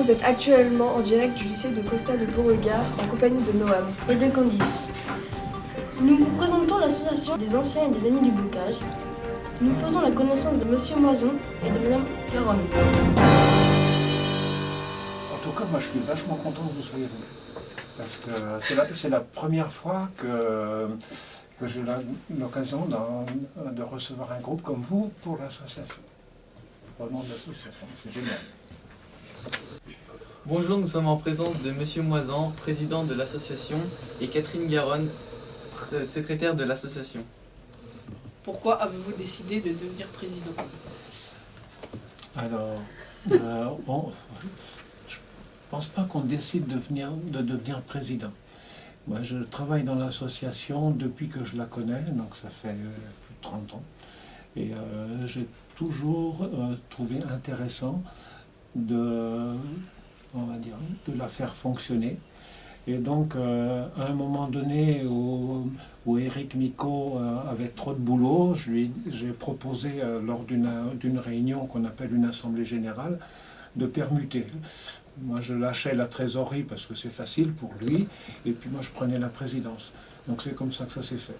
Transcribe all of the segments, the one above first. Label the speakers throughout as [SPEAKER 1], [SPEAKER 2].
[SPEAKER 1] vous êtes actuellement en direct du lycée de Costa de Beauregard en compagnie de Noam
[SPEAKER 2] et de Candice. Nous vous présentons l'association des anciens et des amis du bocage. Nous faisons la connaissance de Monsieur Moison et de Madame Caronne.
[SPEAKER 3] En tout cas, moi je suis vachement content que vous soyez venus. Parce que c'est la première fois que j'ai l'occasion de recevoir un groupe comme vous pour l'association. Au nom de l'association, c'est génial.
[SPEAKER 4] Bonjour, nous sommes en présence de Monsieur Moisan, président de l'association, et Catherine Garonne, secrétaire de l'association.
[SPEAKER 5] Pourquoi avez-vous décidé de devenir président?
[SPEAKER 3] Alors, je pense pas qu'on décide de devenir président. Moi, je travaille dans l'association depuis que je la connais, donc ça fait plus de 30 ans. Et j'ai toujours trouvé intéressant de la faire fonctionner. Et donc, à un moment donné où Éric Micot avait trop de boulot, j'ai proposé lors d'une réunion qu'on appelle une assemblée générale de permuter. Moi, je lâchais la trésorerie parce que c'est facile pour lui, et puis moi, je prenais la présidence. Donc, c'est comme ça que ça s'est fait.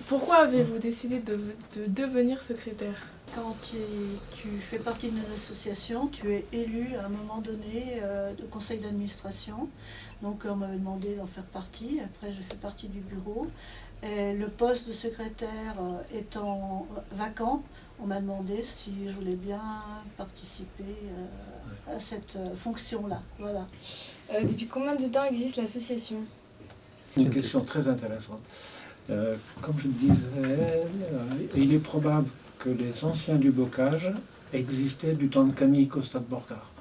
[SPEAKER 6] Pourquoi avez-vous décidé de devenir secrétaire?
[SPEAKER 7] Quand tu fais partie d'une association, tu es élu à un moment donné de conseil d'administration. Donc on m'avait demandé d'en faire partie. Après, je fais partie du bureau. Et le poste de secrétaire étant vacant, on m'a demandé si je voulais bien participer à cette fonction-là. Voilà.
[SPEAKER 2] Depuis combien de temps existe l'association?
[SPEAKER 3] Une question très intéressante. Comme je le disais, il est probable que les anciens du bocage existaient du temps de Camille Costa de Beauregard,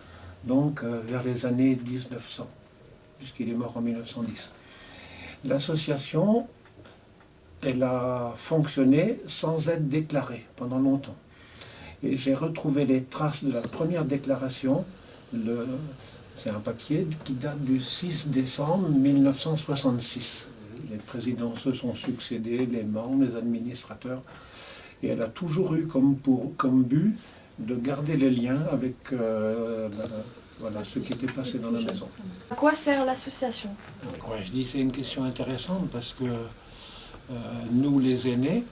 [SPEAKER 3] donc vers les années 1900, puisqu'il est mort en 1910. L'association, elle a fonctionné sans être déclarée pendant longtemps. Et j'ai retrouvé les traces de la première déclaration, c'est un papier qui date du 6 décembre 1966. Les présidents se sont succédés, les membres, les administrateurs. Et elle a toujours eu comme but de garder les liens avec ce qui était passé dans la maison.
[SPEAKER 1] À quoi sert l'association?
[SPEAKER 3] Ouais, je dis c'est une question intéressante parce que nous, les aînés,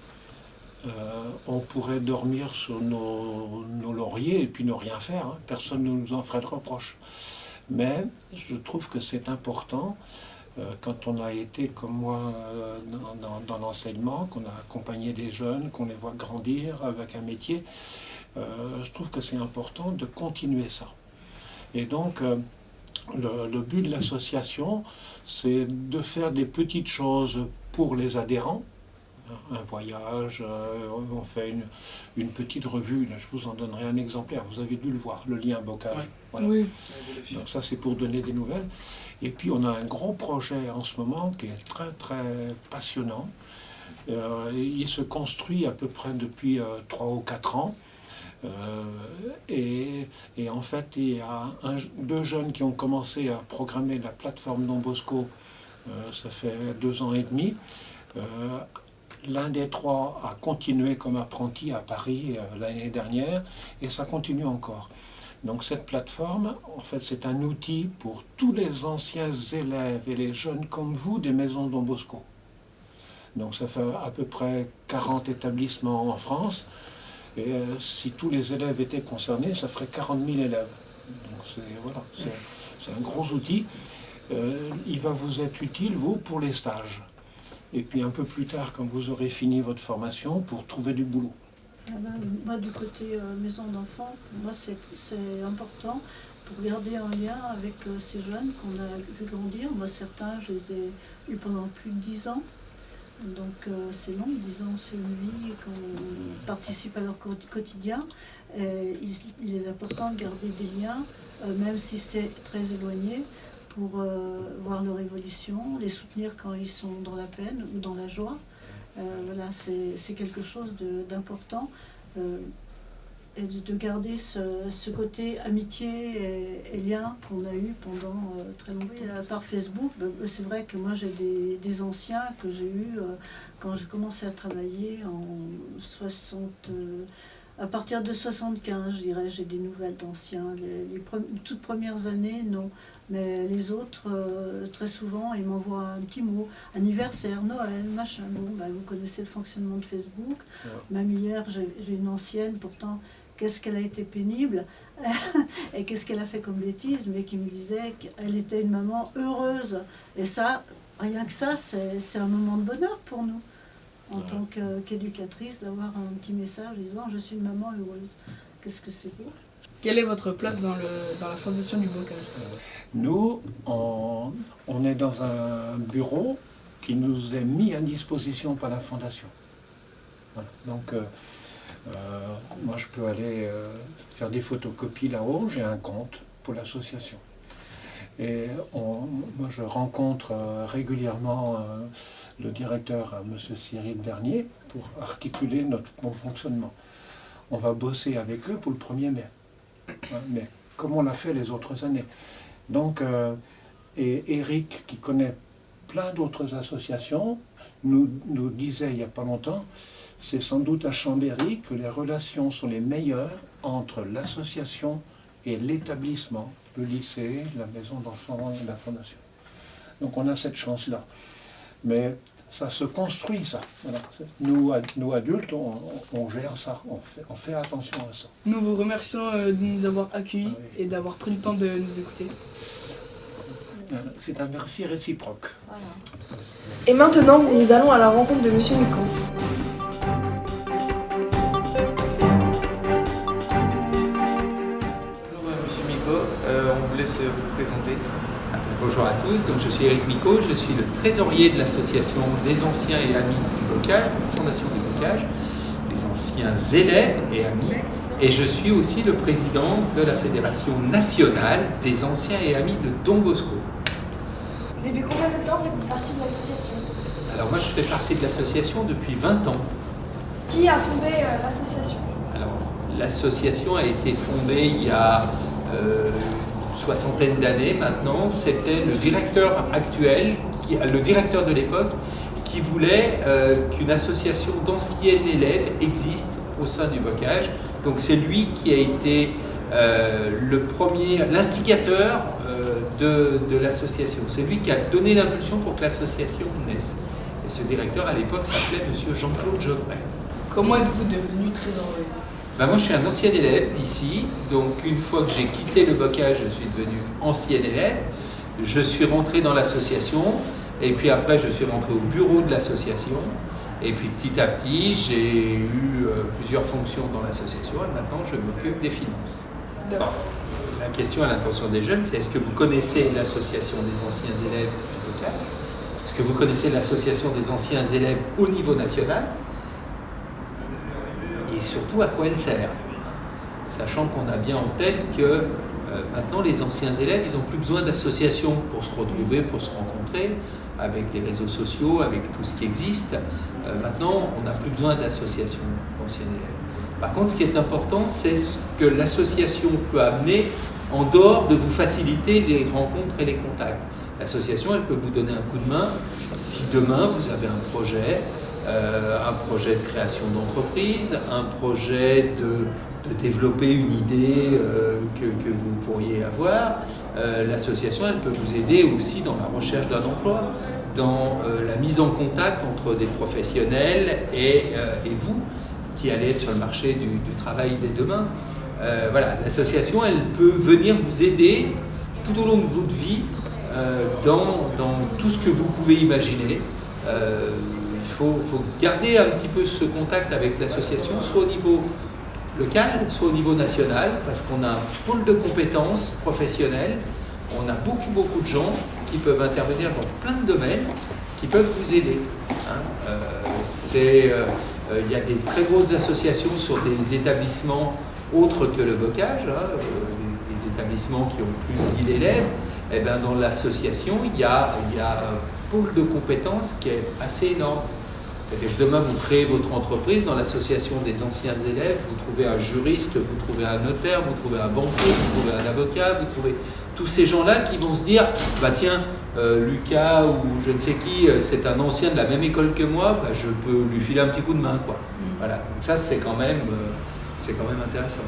[SPEAKER 3] on pourrait dormir sur nos lauriers et puis ne rien faire. Hein. Personne ne nous en ferait de reproche. Mais je trouve que c'est important. Quand on a été, comme moi, dans l'enseignement, qu'on a accompagné des jeunes, qu'on les voit grandir avec un métier, je trouve que c'est important de continuer ça. Et donc, le but de l'association, c'est de faire des petites choses pour les adhérents. Un voyage, on fait une petite revue, là, je vous en donnerai un exemplaire, vous avez dû le voir, le lien bocage. Ouais. Voilà. Oui. Donc ça c'est pour donner des nouvelles. Et puis on a un gros projet en ce moment qui est très très passionnant. Il se construit à peu près depuis 3 ou 4 ans. Et en fait il y a 2 jeunes qui ont commencé à programmer la plateforme Don Bosco, ça fait 2 ans et demi. L'un des 3 a continué comme apprenti à Paris l'année dernière et ça continue encore. Donc cette plateforme, en fait, c'est un outil pour tous les anciens élèves et les jeunes comme vous des maisons Don Bosco. Donc ça fait à peu près 40 établissements en France. Et si tous les élèves étaient concernés, ça ferait 40 000 élèves. Donc c'est un gros outil. Il va vous être utile, vous, pour les stages. Et puis un peu plus tard, quand vous aurez fini votre formation, pour trouver du boulot.
[SPEAKER 7] Moi, du côté maison d'enfants, moi c'est important pour garder un lien avec ces jeunes qu'on a vu grandir. Moi, certains, je les ai eus pendant plus de 10 ans. Donc c'est long, 10 ans, c'est une vie qu'on participe à leur quotidien. Et il est important de garder des liens, même si c'est très éloigné, pour voir leur évolution, les soutenir quand ils sont dans la peine ou dans la joie. Voilà, c'est quelque chose d'important. Et de garder ce côté amitié et lien qu'on a eu pendant très longtemps. Par Facebook, c'est vrai que moi j'ai des anciens que j'ai eus quand j'ai commencé à travailler en À partir de 75, je dirais, j'ai des nouvelles d'anciens. Les toutes premières années, non. Mais les autres, très souvent, ils m'envoient un petit mot. Anniversaire, Noël, machin. Bon, ben, vous connaissez le fonctionnement de Facebook.
[SPEAKER 3] Ouais.
[SPEAKER 7] Même hier, j'ai une ancienne, pourtant, qu'est-ce qu'elle a été pénible et qu'est-ce qu'elle a fait comme bêtise, mais qui me disait qu'elle était une maman heureuse. Et ça, rien que ça, c'est un moment de bonheur pour nous, en tant qu'éducatrice, d'avoir un petit message disant « je suis une maman heureuse ». Qu'est-ce que c'est beau.
[SPEAKER 5] Quelle est votre place dans la fondation du bocage?
[SPEAKER 3] Nous, on est dans un bureau qui nous est mis à disposition par la Fondation. Voilà. Donc, moi, je peux aller faire des photocopies là-haut, j'ai un compte pour l'association. Et moi, je rencontre régulièrement le directeur, M. Cyril Vernier, pour articuler notre bon fonctionnement. On va bosser avec eux pour le 1er mai. Mais comme on l'a fait les autres années. Donc, et Eric, qui connaît plein d'autres associations, nous disait il n'y a pas longtemps, c'est sans doute à Chambéry que les relations sont les meilleures entre l'association et l'établissement, le lycée, la maison d'enfants et la fondation. Donc on a cette chance-là. Mais ça se construit, ça. Voilà. Nous adultes, on gère ça, on fait attention à ça.
[SPEAKER 5] Nous vous remercions de nous avoir accueillis et d'avoir pris le temps de nous écouter.
[SPEAKER 3] C'est un merci réciproque.
[SPEAKER 1] Voilà. Et maintenant, nous allons à la rencontre de Monsieur Micot.
[SPEAKER 4] Bonjour Monsieur Micot, on vous laisse vous présenter.
[SPEAKER 8] Bonjour à tous, donc je suis Éric Micot, je suis le trésorier de l'association des anciens et amis du bocage, de la fondation du bocage, les anciens élèves et amis, et je suis aussi le président de la Fédération nationale des anciens et amis de Don Bosco.
[SPEAKER 2] Depuis combien de temps faites-vous partie de l'association?
[SPEAKER 8] Alors moi je fais partie de l'association depuis 20 ans.
[SPEAKER 1] Qui a fondé l'association?
[SPEAKER 8] Alors l'association a été fondée il y a soixantaine d'années maintenant. C'était le directeur actuel, le directeur de l'époque, qui voulait qu'une association d'anciens élèves existe au sein du bocage. Donc c'est lui qui a été l'instigateur de l'association. C'est lui qui a donné l'impulsion pour que l'association naisse. Et ce directeur à l'époque s'appelait Monsieur Jean-Claude Geoffrey.
[SPEAKER 5] Comment êtes-vous devenu trésorier?
[SPEAKER 8] Ben moi je suis un ancien élève d'ici, donc une fois que j'ai quitté le bocage, je suis devenu ancien élève. Je suis rentré dans l'association et puis après je suis rentré au bureau de l'association. Et puis petit à petit, j'ai eu plusieurs fonctions dans l'association et maintenant je m'occupe des finances. Alors, la question à l'intention des jeunes, c'est est-ce que vous connaissez l'association des anciens élèves du bocage? Est-ce que vous connaissez l'association des anciens élèves au niveau national? Et surtout à quoi elle sert, sachant qu'on a bien en tête que maintenant les anciens élèves, ils n'ont plus besoin d'associations pour se retrouver, pour se rencontrer, avec les réseaux sociaux, avec tout ce qui existe. Maintenant, on n'a plus besoin d'associations d'anciens élèves. Par contre, ce qui est important, c'est ce que l'association peut amener en dehors de vous faciliter les rencontres et les contacts. L'association, elle peut vous donner un coup de main si demain vous avez un projet de création d'entreprise, un projet de développer une idée que vous pourriez avoir. L'association, elle peut vous aider aussi dans la recherche d'un emploi, dans la mise en contact entre des professionnels et vous, qui allez être sur le marché du travail dès demain. Voilà, l'association, elle peut venir vous aider tout au long de votre vie dans tout ce que vous pouvez imaginer. Il faut garder un petit peu ce contact avec l'association, soit au niveau local, soit au niveau national, parce qu'on a un pôle de compétences professionnelles, on a beaucoup de gens qui peuvent intervenir dans plein de domaines, qui peuvent vous aider. Il y a des très grosses associations sur des établissements autres que le bocage, des établissements qui ont plus de 1000 élèves. Et bien dans l'association, il y a un pôle de compétences qui est assez énorme. C'est-à-dire que demain, vous créez votre entreprise dans l'association des anciens élèves, vous trouvez un juriste, vous trouvez un notaire, vous trouvez un banquier, vous trouvez un avocat, vous trouvez tous ces gens-là qui vont se dire « bah tiens, Lucas ou je ne sais qui, c'est un ancien de la même école que moi, bah, je peux lui filer un petit coup de main. » quoi. Voilà. Donc ça, c'est quand même c'est quand même intéressant.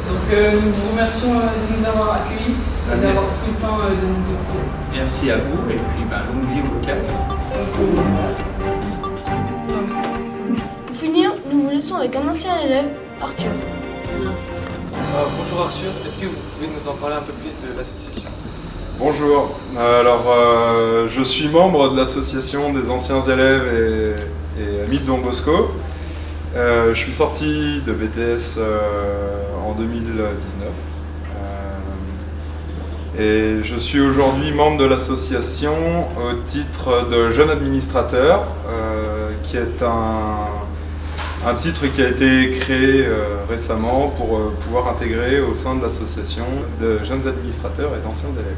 [SPEAKER 5] Donc nous vous remercions de nous avoir accueillis et d'avoir pris le temps de nous écouter.
[SPEAKER 8] Merci à vous et puis longue vie au local.
[SPEAKER 2] Pour finir, nous vous laissons avec un ancien élève, Arthur.
[SPEAKER 4] Bonjour Arthur, est-ce que vous pouvez nous en parler un peu plus de l'association?
[SPEAKER 9] Bonjour, alors je suis membre de l'association des anciens élèves et amis de Don Bosco. Je suis sorti de BTS en 2019 et je suis aujourd'hui membre de l'association au titre de jeune administrateur, qui est un titre qui a été créé récemment pour pouvoir intégrer au sein de l'association de jeunes administrateurs et d'anciens élèves.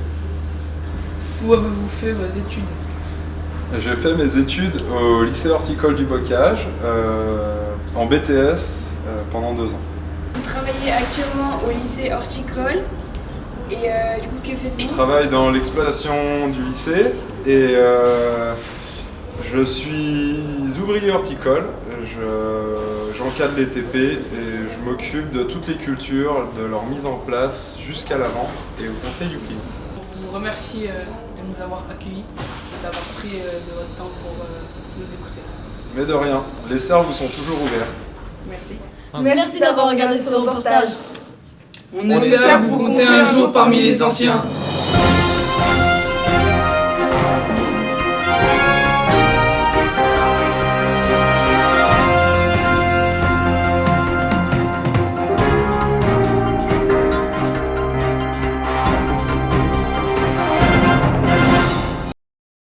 [SPEAKER 5] Où avez-vous fait vos études?
[SPEAKER 9] J'ai fait mes études au lycée horticole du Bocage, en BTS, pendant 2 ans.
[SPEAKER 10] Vous travaillez actuellement au lycée horticole et du coup que faites-vous?
[SPEAKER 9] Je travaille dans l'exploitation du lycée et je suis ouvrier horticole. J'encadre les TP et je m'occupe de toutes les cultures, de leur mise en place jusqu'à la vente et au conseil du client.
[SPEAKER 5] On vous remercie de nous avoir accueillis et d'avoir pris de votre temps pour nous écouter.
[SPEAKER 9] Mais de rien, les serres vous sont toujours ouvertes.
[SPEAKER 5] Merci.
[SPEAKER 2] Merci d'avoir regardé ce reportage.
[SPEAKER 5] On espère vous compter un jour parmi les anciens.